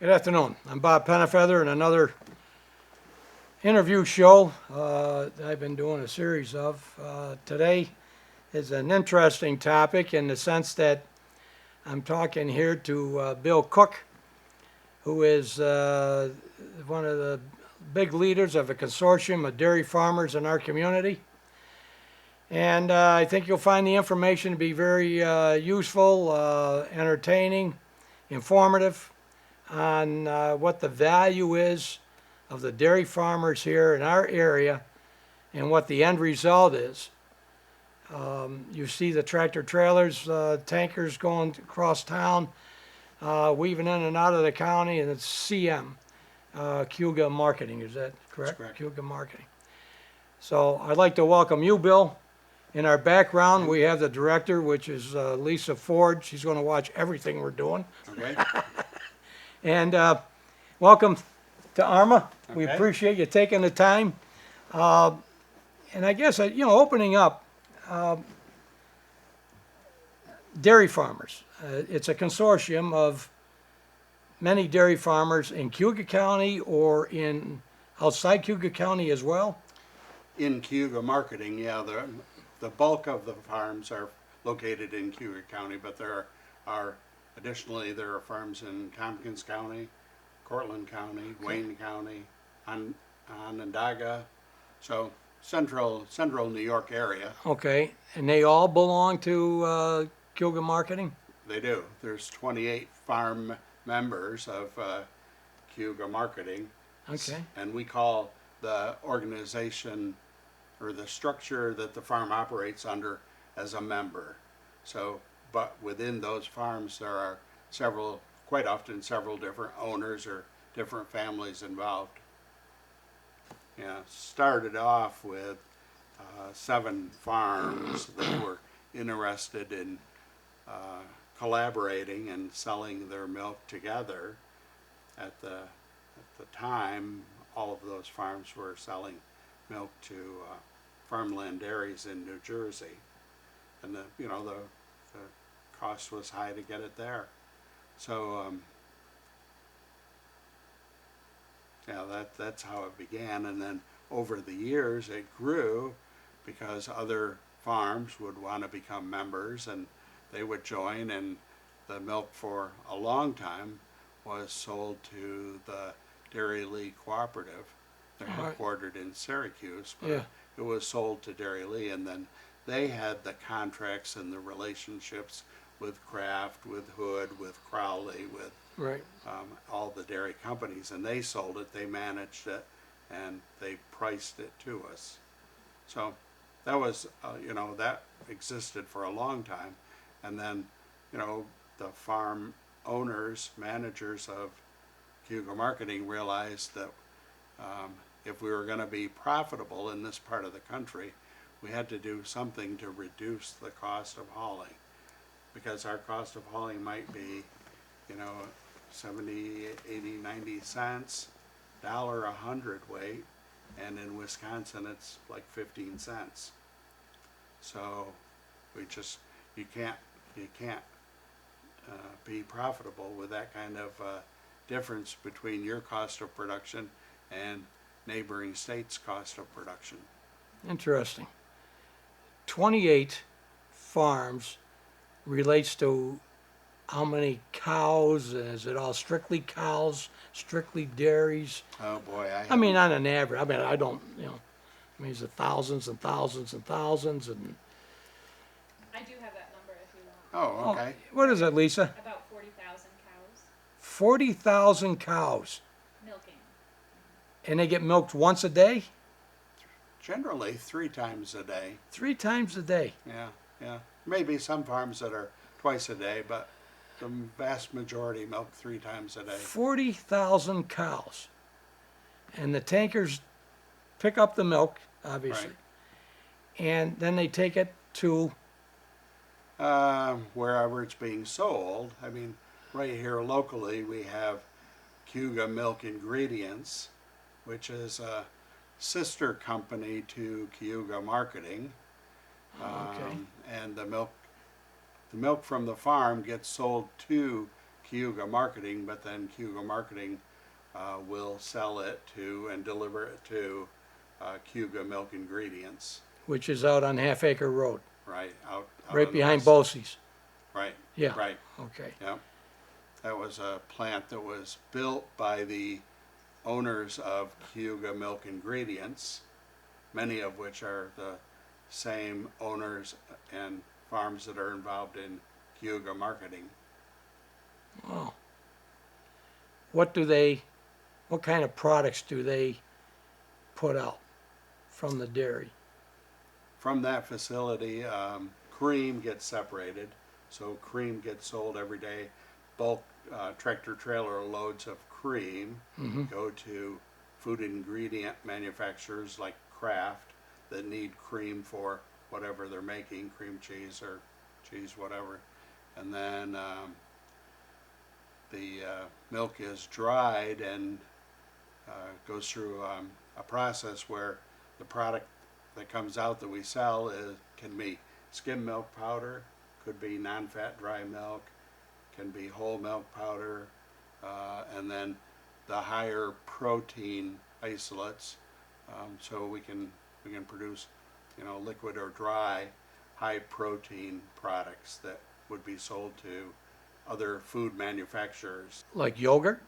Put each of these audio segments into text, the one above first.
Good afternoon. I'm Bob Penefeather in another interview show that I've been doing a series of. Today is an interesting topic in the sense that I'm talking here to Bill Cooke, who is one of the big leaders of a consortium of dairy farmers in our community. And I think you'll find the information to be very useful, entertaining, informative on what the value is of the dairy farmers here in our area and what the end result is. You see the tractor trailers, tankers going across town, weaving in and out of the county, and it's CM, Cayuga Marketing, is that correct? That's correct. Cayuga Marketing. So I'd like to welcome you, Bill. In our background, we have the director, which is Lisa Ford. She's going to watch everything we're doing. Okay. And welcome to ARMA. We Okay. appreciate you taking the time. And I guess, opening up, dairy farmers. It's a consortium of many dairy farmers in Cayuga County or in outside Cayuga County as well. In Cayuga Marketing, yeah, the bulk of the farms are located in Cayuga County, but there are additionally there are farms in Tompkins County, Cortland County, Wayne County, Onondaga, so central New York area. Okay, and they all belong to Cayuga Marketing? They do. There's 28 farm members of Cayuga Marketing. Okay. And we call the organization or the structure that the farm operates under as a member. So, but within those farms there are quite often several different owners or different families involved. Yeah, started off with 7 farms that were interested in collaborating and selling their milk together. At the time, all of those farms were selling milk to farmland dairies in New Jersey, and the cost was high to get it there. So yeah, that's how it began, and then over the years it grew because other farms would want to become members and they would join, and the milk for a long time was sold to the Dairy Lee Cooperative. They're headquartered in Syracuse, but Yeah. it was sold to Dairy Lee, and then they had the contracts and the relationships with Kraft, with Hood, with Crowley, with Right. all the dairy companies, and they sold it, they managed it, and they priced it to us. So that was, that existed for a long time, and then, the farm owners, managers of Cayuga Marketing realized that if we were going to be profitable in this part of the country, we had to do something to reduce the cost of hauling, because our cost of hauling might be, 70, 80, 90 cents, $1 a hundredweight, and in Wisconsin it's like 15 cents. So you can't be profitable with that kind of difference between your cost of production and neighboring states' cost of production. Interesting. 28 farms relates to how many cows? Is it all strictly cows, strictly dairies? Oh boy, I mean, on an average. I mean, I don't, is it thousands and thousands and thousands? And I do have that number if you want. Oh, okay. what is it, Lisa? About 40,000 cows 40,000 cows. milking. And they get milked once a day? Generally 3 times a day. 3 times a day. Yeah. Maybe some farms that are twice a day, but the vast majority milk 3 times a day. 40,000 cows. And the tankers pick up the milk, obviously. Right. And then they take it to, Wherever it's being sold. I mean, right here locally we have Cayuga Milk Ingredients, which is a sister company to Cayuga Marketing. Okay. And the milk from the farm gets sold to Cayuga Marketing, but then Cayuga Marketing will sell it to and deliver it to Cayuga Milk Ingredients, which is out on Half Acre Road, right out right on the behind west. Bosse's. Right, Yeah. right, Okay. yep. That was a plant that was built by the owners of Cayuga Milk Ingredients, many of which are the same owners and farms that are involved in Cayuga Marketing. Wow. What kind of products do they put out from the dairy? From that facility, cream gets separated, so cream gets sold every day. Bulk tractor trailer loads of cream go to food ingredient manufacturers like Kraft that need cream for whatever they're making, cream cheese or cheese, whatever. And then the milk is dried and goes through a process where the product that comes out that we sell can be skim milk powder, could be non-fat dry milk, can be whole milk powder, and then the higher protein isolates. So we can produce, liquid or dry, high protein products that would be sold to other food manufacturers. Like yogurt?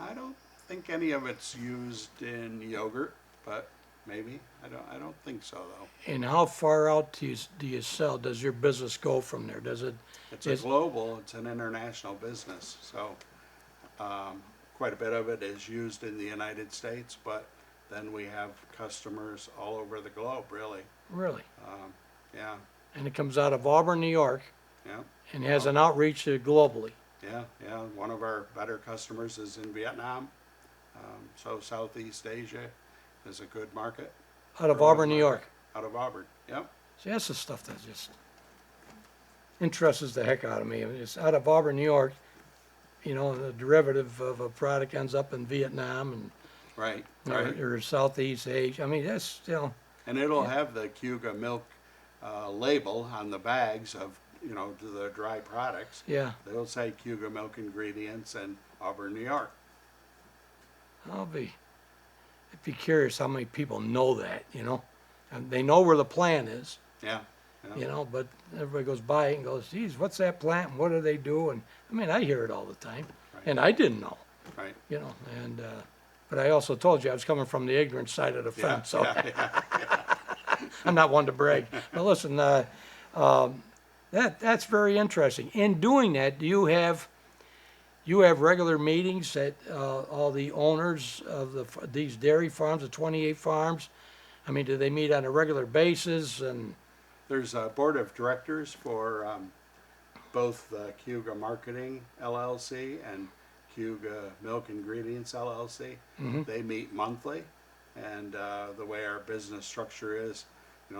I don't think any of it's used in yogurt, but maybe. I don't think so though. And how far out do you sell? Does your business go from there? It's an international business, so quite a bit of it is used in the United States, but then we have customers all over the globe, really. Really? Yeah, And it comes out of Auburn, New York, yeah, and has an outreach globally. yeah. One of our better customers is in Vietnam, so Southeast Asia is a good market. Out of Growing Auburn, New market. York. Out of Auburn, yep. See, that's the stuff that just interests the heck out of me. I mean, it's out of Auburn, New York. The derivative of a product ends up in Vietnam and Right, or, right. or Southeast Asia. I mean, that's And it'll have the Cayuga milk label on the bags of, the dry products. yeah. They'll say Cayuga Milk Ingredients and Auburn, New York. I'd be curious how many people know that. And they know where the plant is. Yeah, yeah. But everybody goes by it and goes, geez, what's that plant and what do they do? And I mean, I hear it all the time, Right. and I didn't know, Right. and, but I also told you I was coming from the ignorant side of the Yeah, fence, so yeah. I'm not one to brag. But listen, that's very interesting. In doing that, do you have regular meetings that all the owners of these dairy farms, the 28 farms? I mean, do they meet on a regular basis? And There's a board of directors for both Cayuga Marketing LLC and Cayuga Milk Ingredients LLC. They meet monthly, and the way our business structure is,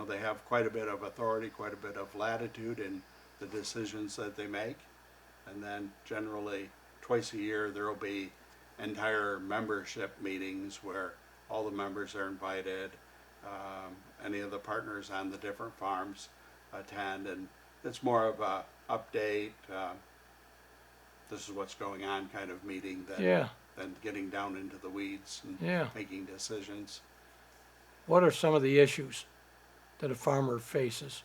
they have quite a bit of authority, quite a bit of latitude in the decisions that they make. And then generally twice a year there will be entire membership meetings where all the members are invited. Any of the partners on the different farms attend, and it's more of a update, this is what's going on kind of meeting than getting down into the weeds and yeah, making decisions. what are some of the issues that a farmer faces?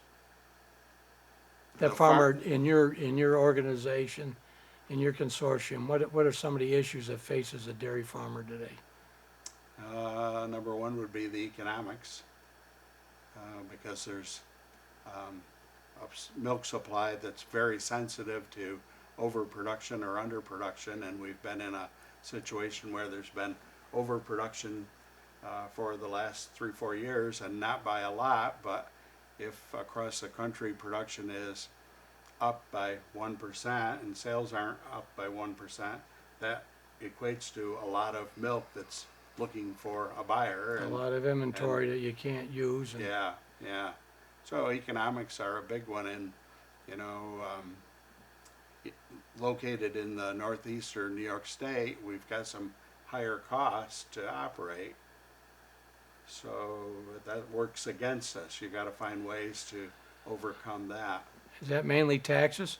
That The far- farmer in your organization, in your consortium, what are some of the issues that faces a dairy farmer today? Number one would be the economics, because there's a milk supply that's very sensitive to overproduction or underproduction, and we've been in a situation where there's been overproduction for the last 3-4 years, and not by a lot, but if across the country production is up by 1% and sales aren't up by 1%, that equates to a lot of milk that's looking for a buyer. A lot of inventory that you can't use. And Yeah, yeah. So economics are a big one, and located in the northeastern New York State, we've got some higher costs to operate. So that works against us. You got to find ways to overcome that. Is that mainly taxes?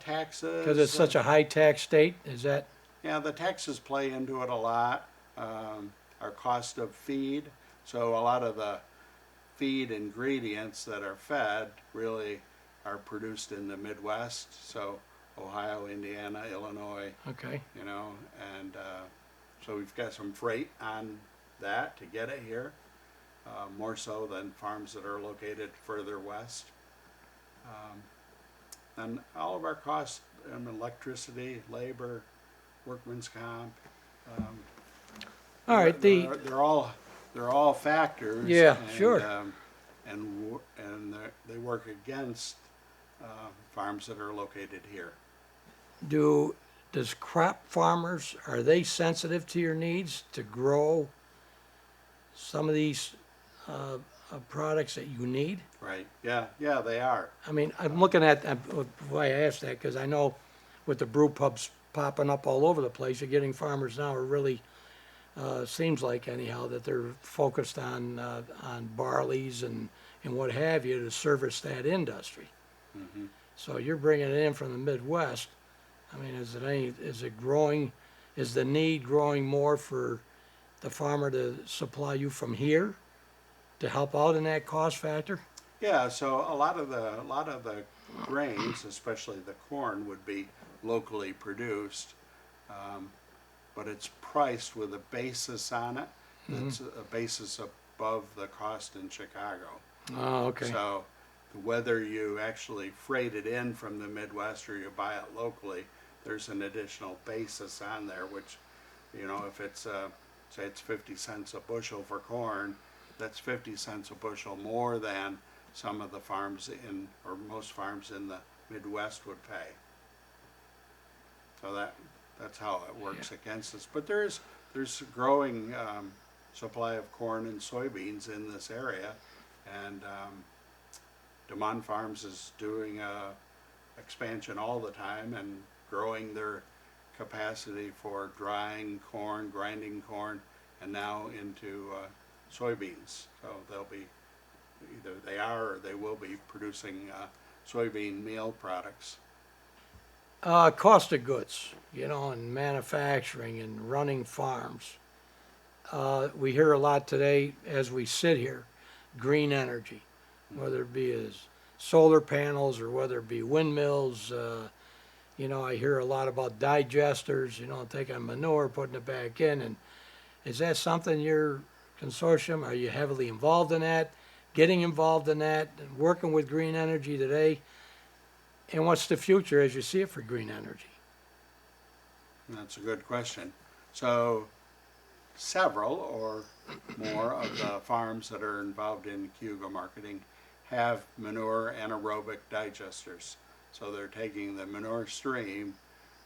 Taxes. Because it's such a high-tax state, is that, Yeah, the taxes play into it a lot. Our cost of feed. So a lot of the feed ingredients that are fed really are produced in the Midwest. So Ohio, Indiana, Illinois, okay, you know, and so we've got some freight on that to get it here, more so than farms that are located further west. And all of our costs, electricity, labor, workman's comp. all right, They're all factors. Yeah, and, sure. They work against farms that are located here. does crop farmers, are they sensitive to your needs to grow some of these products that you need? Right? Yeah, yeah, they are. I mean, I'm looking at, why I asked that, because I know with the brew pubs popping up all over the place, you're getting farmers now are really, seems like anyhow, that they're focused on barleys and what have you to service that industry. Hmm. So you're bringing it in from the Midwest. I mean, is it growing, is the need growing more for the farmer to supply you from here to help out in that cost factor? Yeah, so a lot of the grains, especially the corn, would be locally produced, but it's priced with a basis on it. That's a basis above the cost in Chicago. Oh, okay. So whether you actually freight it in from the Midwest or you buy it locally, there's an additional basis on there, which, you know, if it's, say it's 50 cents a bushel for corn, that's 50 cents a bushel more than some of the farms or most farms in the Midwest would pay. So that's how it works against us. But there's a growing supply of corn and soybeans in this area, and DeMond Farms is doing expansion all the time and growing their capacity for drying corn, grinding corn, and now into soybeans. So they'll be, either they are or they will be producing soybean meal products. Cost of goods, and manufacturing and running farms. We hear a lot today as we sit here, green energy, whether it be as solar panels or whether it be windmills. I hear a lot about digesters, taking manure, putting it back in. And is that something your consortium, are you heavily involved in that, getting involved in that, and working with green energy today? And what's the future as you see it for green energy? That's a good question. So several or more of the farms that are involved in Cayuga marketing have manure anaerobic digesters. So they're taking the manure stream,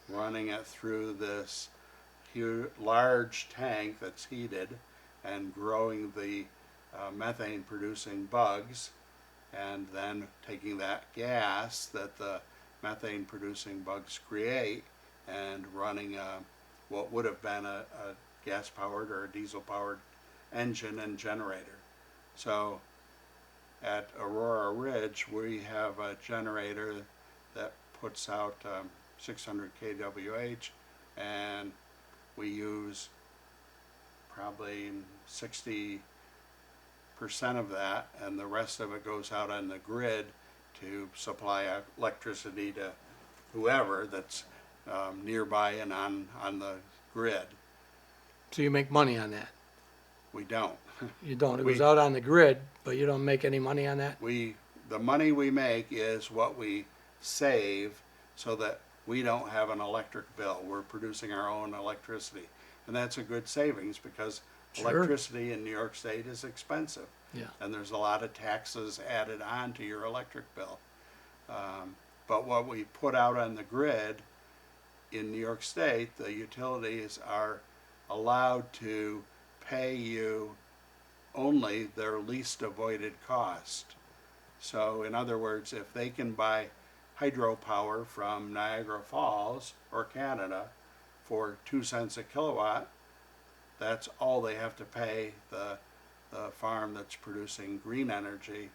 running it through this huge, large tank that's heated and growing the methane producing bugs, and then taking that gas that the methane producing bugs create and running what would have been a gas powered or a diesel powered engine and generator. So at Aurora Ridge we have a generator that puts out 600 kWh, and we use probably 60% of that, and the rest of it goes out on the grid to supply electricity to whoever that's nearby and on the grid. So you make money on that? We don't. You don't. It goes out on the grid, but you don't make any money on that? The money we make is what we save so that we don't have an electric bill. We're producing our own electricity. And that's a good savings because Sure. electricity in New York State is expensive. Yeah. And there's a lot of taxes added on to your electric bill. But what we put out on the grid in New York State, the utilities are allowed to pay you only their least avoided cost. So in other words, if they can buy hydropower from Niagara Falls or Canada for 2 cents a kilowatt, that's all they have to pay the farm that's producing green energy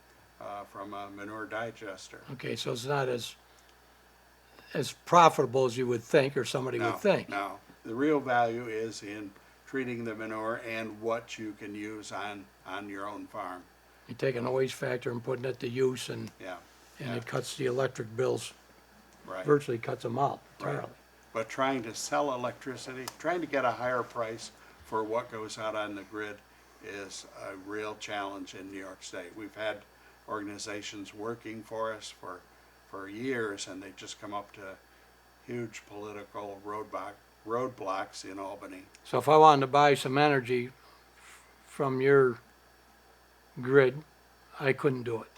from a manure digester. Okay, so it's not as profitable as you would think, or somebody No, would think. no. The real value is in treating the manure and what you can use on your own farm. You're taking a waste factor and putting it to use, and Yeah, it cuts the electric bills, right. virtually cuts them out Right. entirely. But trying to sell electricity, trying to get a higher price for what goes out on the grid is a real challenge in New York State. We've had organizations working for us for years, and they just come up to huge political roadblocks in Albany. So if I wanted to buy some energy from your grid, I couldn't do it.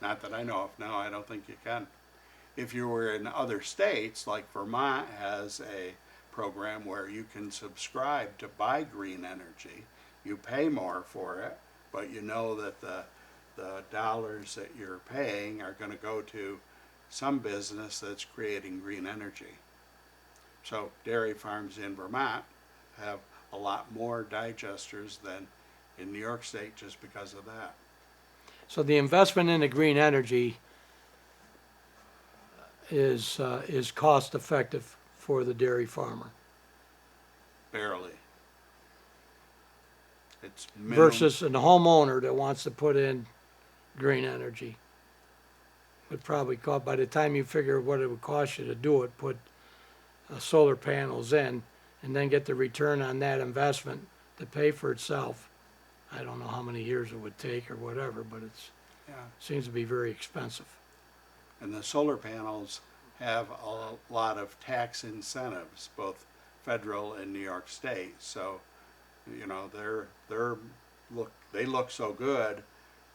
Not that I know of, no, I don't think you can. If you were in other states, like Vermont has a program where you can subscribe to buy green energy. You pay more for it, but you know that the dollars that you're paying are going to go to some business that's creating green energy. So dairy farms in Vermont have a lot more digesters than in New York State just because of that. So the investment in the green energy is cost effective for the dairy farmer Barely. It's minimum. versus a homeowner that wants to put in green energy. Would probably cost, by the time you figure what it would cost you to do it, put solar panels in and then get the return on that investment to pay for itself. I don't know how many years it would take or whatever, but Yeah. seems to be very expensive. And the solar panels have a lot of tax incentives, both federal and New York State. So, you know, they look so good,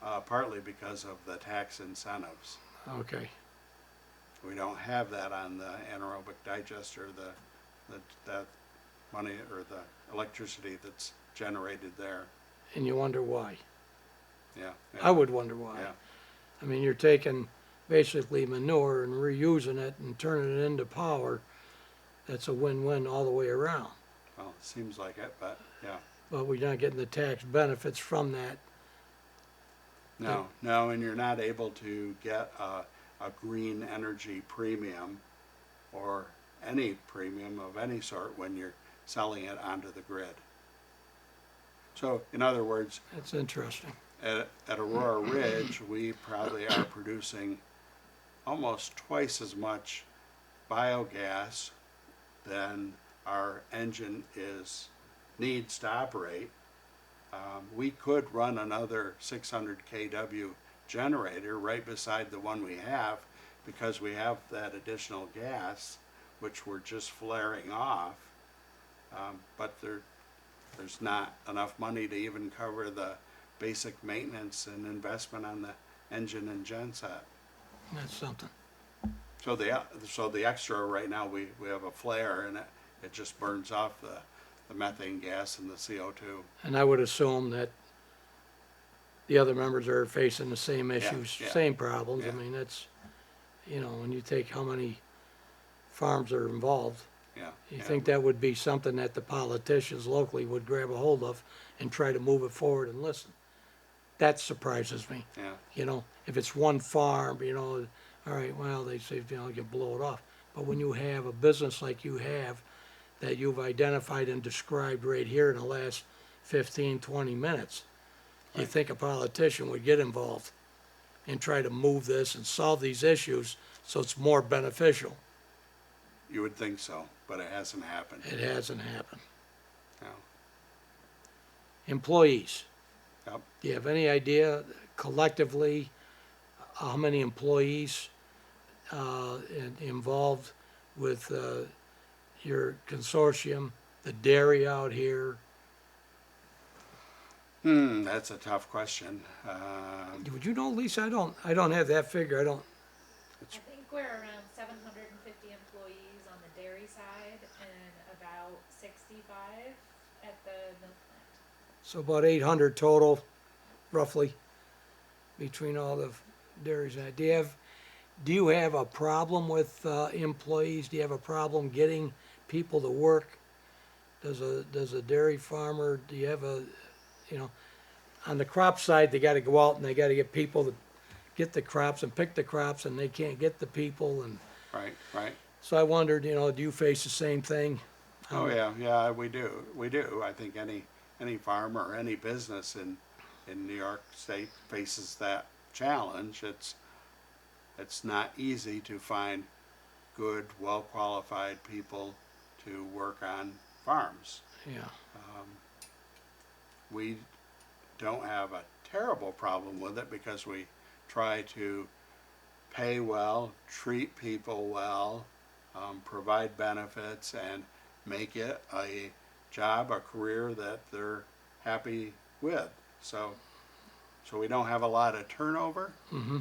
partly because of the tax incentives. Okay. We don't have that on the anaerobic digester, that money or the electricity that's generated there. And you wonder why. Yeah. I would wonder why. Yeah. I mean, you're taking basically manure and reusing it and turning it into power. That's a win-win all the way around. Well, it seems like it, but yeah. But we're not getting the tax benefits from that. No, and you're not able to get a green energy premium or any premium of any sort when you're selling it onto the grid. So, in other words, That's interesting. at Aurora Ridge, we probably are producing almost twice as much biogas than our engine needs to operate. We could run another 600 kW generator right beside the one we have because we have that additional gas, which we're just flaring off. But there's not enough money to even cover the basic maintenance and investment on the engine and genset. That's something. So the extra right now, we have a flare and it just burns off the methane gas and the CO2. And I would assume that the other members are facing the same issues, yeah. same problems. Yeah. I mean, that's, you know, when you take how many farms are involved, Yeah. you yeah. think that would be something that the politicians locally would grab a hold of and try to move it forward and listen. That surprises me. Yeah. You know, if it's one farm, you know, all right, well, they say, you know, you can blow it off. But when you have a business like you have, that you've identified and described right here in the last 15, 20 minutes, you Right. think a politician would get involved and try to move this and solve these issues so it's more beneficial. You would think so, but it hasn't happened. It hasn't happened. No. Employees. Yep. Do you have any idea collectively how many employees involved with your consortium, the dairy out here? That's a tough question. Would you know, Lisa? I don't have that figure. I think we're around 750 employees on the dairy side and about 65 at the milk plant. So about 800 total, roughly, between all the dairies. Do you have a problem with employees? Do you have a problem getting people to work? Does a dairy farmer, do you have on the crop side, they gotta go out and they gotta get people to get the crops and pick the crops, and they can't get the people, and right. So I wondered, do you face the same thing? Oh, yeah, we do. I think any farmer or any business in New York State faces that challenge. It's not easy to find good, well-qualified people to work on farms. Yeah, We don't have a terrible problem with it because we try to pay well, treat people well, provide benefits, and make it a job, a career that they're happy with. So we don't have a lot of turnover, hmm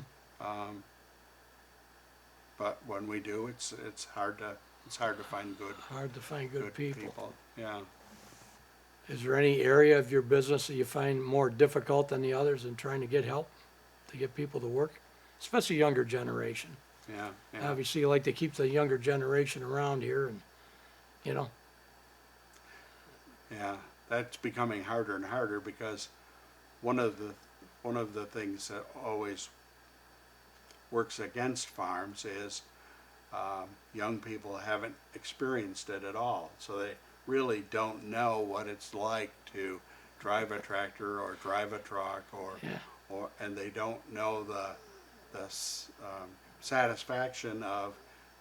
but when we do, it's hard to find hard to find good people. Yeah. Is there any area of your business that you find more difficult than the others in trying to get help, to get people to work? Especially younger generation. Yeah. Obviously, you like to keep the younger generation around here and, you know, Yeah, that's becoming harder and harder because one of the things that always works against farms is young people haven't experienced it at all, so they really don't know what it's like to drive a tractor or drive a truck yeah, and they don't know the satisfaction of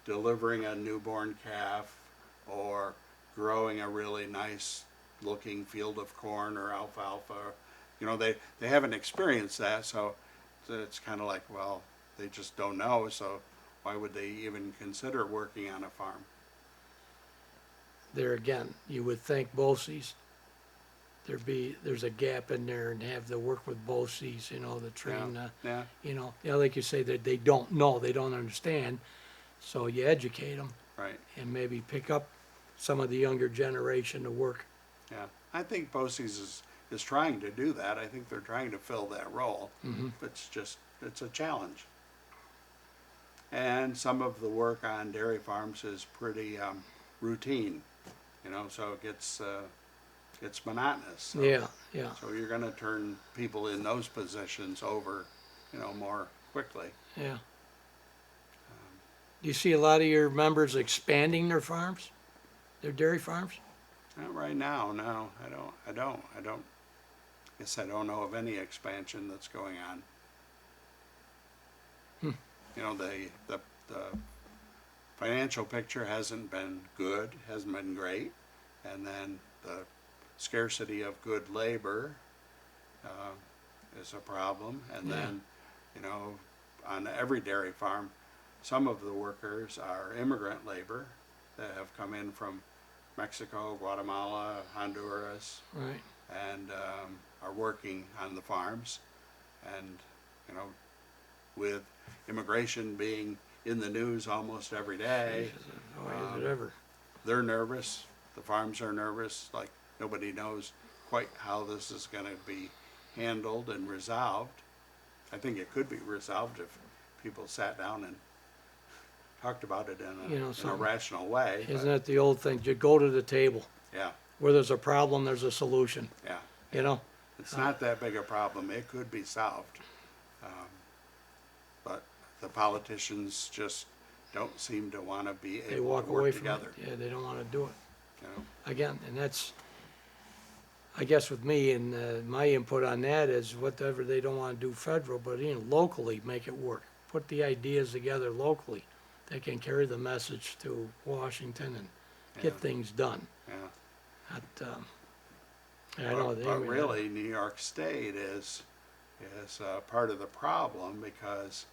delivering a newborn calf or growing a really nice looking field of corn or alfalfa. They haven't experienced that, so it's kind of like, well, they just don't know, so why would they even consider working on a farm? there again, you would think BOCES, there's a gap in there and have to work with BOCES, to train, Yeah, like you say, that they don't know, they don't understand. So you educate them right, and maybe pick up some of the younger generation to work. yeah. I think BOCES is trying to do that. I think they're trying to fill that role. hmm It's a challenge. And some of the work on dairy farms is pretty routine, so it gets monotonous. So, Yeah, yeah, So you're going to turn people in those positions over, more quickly. yeah. Do you see a lot of your members expanding their farms, their dairy farms? Not right now, no, I don't. Guess I don't know of any expansion that's going on. The financial picture hasn't been good, hasn't been great, and then the scarcity of good labor is a problem. And Yeah. then, on every dairy farm, some of the workers are immigrant labor that have come in from Mexico, Guatemala, Honduras, Right. and are working on the farms. And, with immigration being in the news almost every day, Boy, is it ever. they're nervous. The farms are nervous. Like nobody knows quite how this is going to be handled and resolved. I think it could be resolved if people sat down and talked about it in a something. rational way. Isn't it the old thing, you go to the table, Yeah, where there's a problem, there's a solution, yeah. It's not that big a problem. It could be solved. But the politicians just don't seem to want to be They able walk to work away from together. it, yeah, they don't wanna do it. You know? Again, and that's, I guess with me and my input on that is whatever they don't wanna do federal, but locally, make it work. Put the ideas together locally. They can carry the message to Washington and get Yeah. things done. Yeah. I know they. But really, New York State is part of the problem because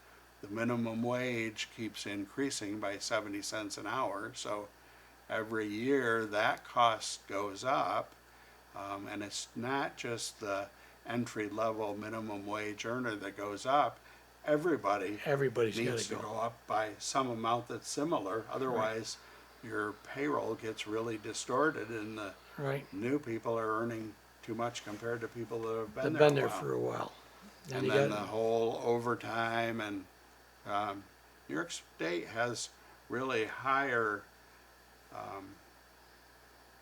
the minimum wage keeps increasing by 70 cents an hour. So every year that cost goes up, and it's not just the entry-level minimum wage earner that goes up. Everybody Everybody's needs to gotta go. go up by some amount that's similar. Otherwise, your payroll gets really distorted, and the Right, new people are earning too much compared to people that have they've been there been a there while. for a while. And you then got- the whole overtime and New York State has really higher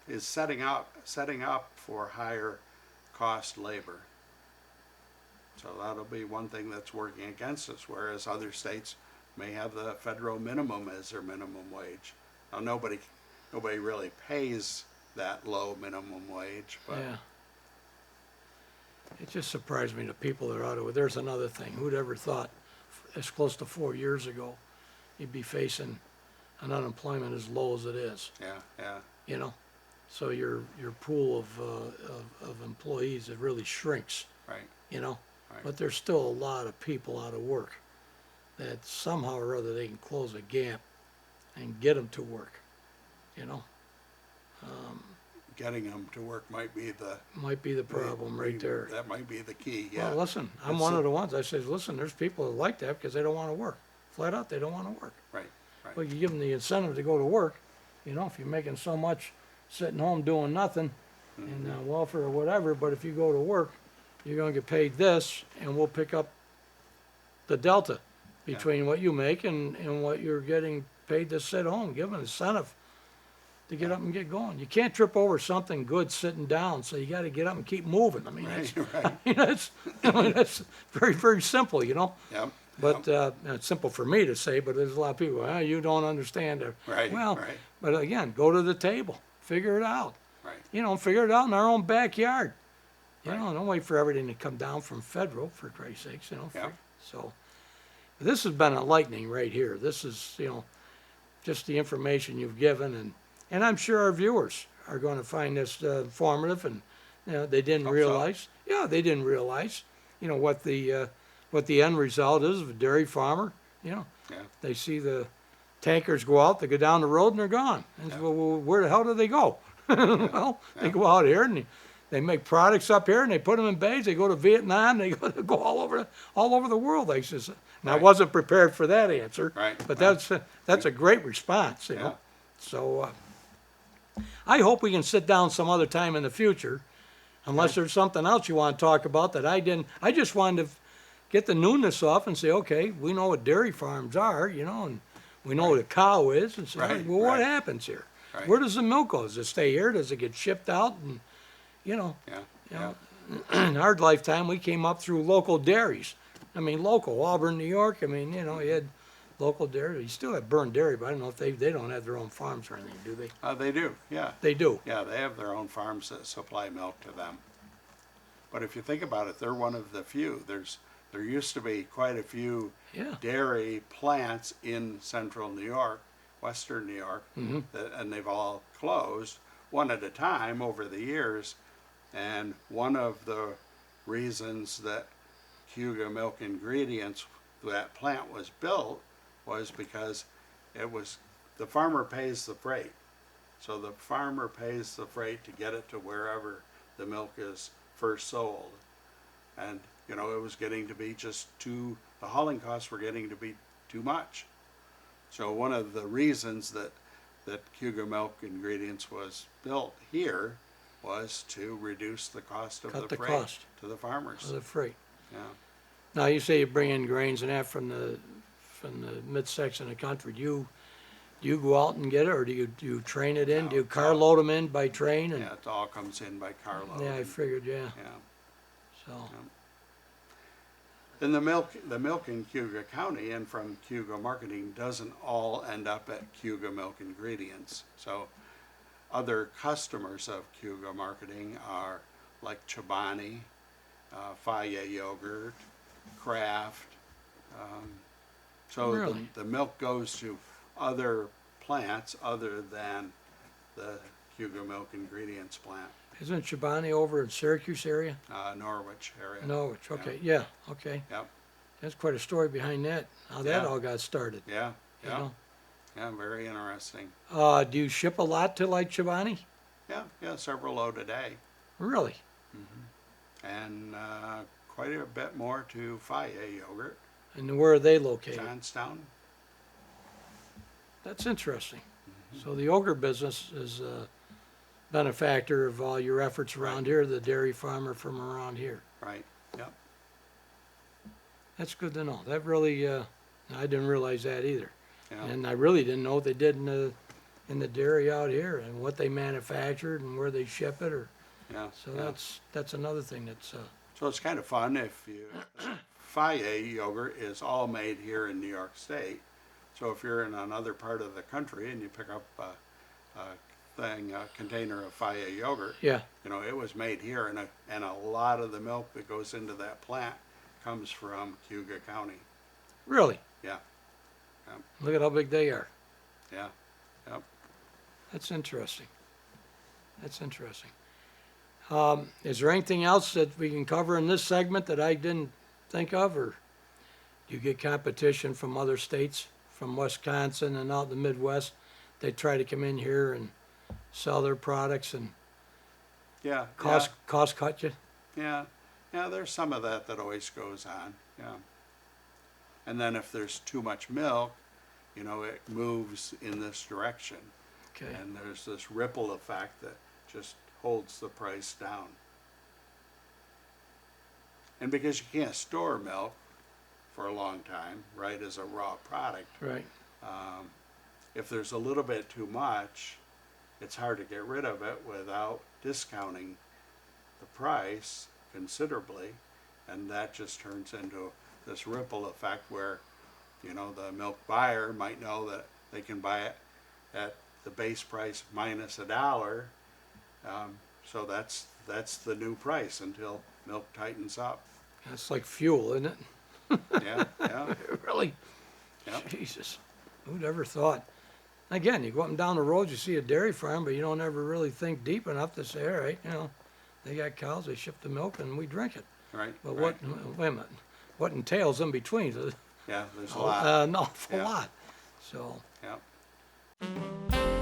is setting up for higher cost labor. So that'll be one thing that's working against us, whereas other states may have the federal minimum as their minimum wage. Now, nobody really pays that low minimum wage, but Yeah. It just surprised me, the people that are out of it. There's another thing. Who'd ever thought, as close to 4 years ago, you'd be facing an unemployment as low as it is, yeah, you know? So your pool of employees, it really shrinks, right, you know? right. But there's still a lot of people out of work that somehow or other they can close a gap and get them to work, you know? Getting them to work might be the Might be the problem right there. That might be the key. Yeah. Well, listen, I'm It's one a- of the ones, I says, listen, there's people that like that because they don't want to work. Flat out, they don't want to work. Right. Right. Well, you give them the incentive to go to work, you know, if you're making so much sitting home doing nothing and welfare or whatever, but if you go to work, you're gonna get paid this and we'll pick up the delta between what you make and what you're getting paid to sit home. Give them an incentive to get up and get going. You can't trip over something good sitting down, so you gotta get up and keep moving. I mean, that's, Right. I mean, that's very, very simple, you know? Yep. But it's simple for me to say, but there's a lot of people, you don't understand it. Right, Well, right. but again, go to the table, figure it out. Right. You know, figure it out in our own backyard. You Right. know, don't wait for everything to come down from federal, for Christ's sakes, you know. Yeah. So, this has been enlightening right here. This is, you know, just the information you've given, and I'm sure our viewers are going to find this informative, and you know, they didn't Hope so. realize. Yeah, they didn't realize, you know, what the end result is of a dairy farmer. You know, Yeah. they see the tankers go out, they go down the road, and they're gone. And Yeah. well, where the hell do they go? Well, they go out here and they make products up here and they put them in bags. They go to Vietnam. They go all over the world. They says, and I Right. wasn't prepared for that answer. Right, But right. that's a great response, you know. Yeah. So I hope we can sit down some other time in the future, unless there's something else you want to talk about that I didn't. I just wanted to get the newness off and say, okay, we know what dairy farms are, you know, and we know what a cow is, and say, Right, well, what right. happens here? Right. Where does the milk go? Does it stay here? Does it get shipped out? And you know, Yeah. you Yeah. know, in our lifetime, we came up through local dairies. I mean, local Auburn, New York. I mean, you know, you had local dairy. You still have Burned Dairy, but I don't know if they don't have their own farms or anything, do they? They do. Yeah. They do. Yeah. They have their own farms that supply milk to them. But if you think about it, they're one of the few. There used to be quite a few Yeah. dairy plants in central New York, western New York, and they've all closed one at a time over the years. And one of the reasons that Cayuga Milk Ingredients, that plant was built, was because the farmer pays the freight. So the farmer pays the freight to get it to wherever the milk is first sold. And, you know, it was getting to be the hauling costs were getting to be too much. So one of the reasons that Cayuga Milk Ingredients was built here was to reduce the cost of Cut the the freight cost. to the farmers. Of the freight. Yeah. Now you say you bring in grains and that from the midsection of the country. Do you go out and get it, or do you train it in? No, Do you it's car all- load them in by train? And Yeah, it all comes in by carload. yeah, I figured. Yeah. Yeah. So And the milk in Cayuga County and from Cayuga Marketing doesn't all end up at Cayuga Milk Ingredients. So other customers of Cayuga Marketing are like Chobani, Faya Yogurt, Kraft. So Really? the milk goes to other plants other than the Cayuga Milk Ingredients plant, isn't Chobani over in Syracuse area? Norwich area. Norwich. Okay. Yeah. Okay. Yep. That's quite a story behind that. How that Yeah. all got started. Yeah. You Yeah. know? Yeah. Very interesting. Do you ship a lot to like Chobani? Yeah. Yeah. Several load a day. Really? And quite a bit more to Faya Yogurt, And where are they located? Johnstown. That's interesting. So the yogurt business is a benefactor of all your efforts around here, the dairy farmer from around here. Right. Yep. That's good to know. That really, I didn't realize that either. Yeah. And I really didn't know what they did in the dairy out here and what they manufactured and where they ship it. Yeah. So yeah. that's another thing that's, So it's kind of fun if you Fage yogurt is all made here in New York State. So if you're in another part of the country and you pick up a container of Fage yogurt, Yeah, you know, it was made here, and a lot of the milk that goes into that plant comes from Cayuga County. really? Yeah, Look at how big they are. yeah, yep. That's interesting. That's interesting. Is there anything else that we can cover in this segment that I didn't think of, or do you get competition from other states, from Wisconsin and out the Midwest? They try to come in here and sell their products and Yeah, cost cut you? yeah, yeah, there's some of that that always goes on, yeah. And then if there's too much milk, you know, it moves in this direction. Okay, And there's this ripple effect that just holds the price down. And because you can't store milk for a long time, right, as a raw product, right. if there's a little bit too much, it's hard to get rid of it without discounting the price considerably, and that just turns into this ripple effect where, you know, the milk buyer might know that they can buy it at the base price minus $1, so that's the new price until milk tightens up. That's like fuel, isn't it? Yeah, yeah, Really? Yep. Jesus, who'd ever thought? Again, you go up and down the road, you see a dairy farm, but you don't ever really think deep enough to say, all right, you know, they got cows, they ship the milk, and we drink it. right. But right. wait a minute, what entails in between? Yeah, there's a lot. An awful Yeah. lot. So, Yeah.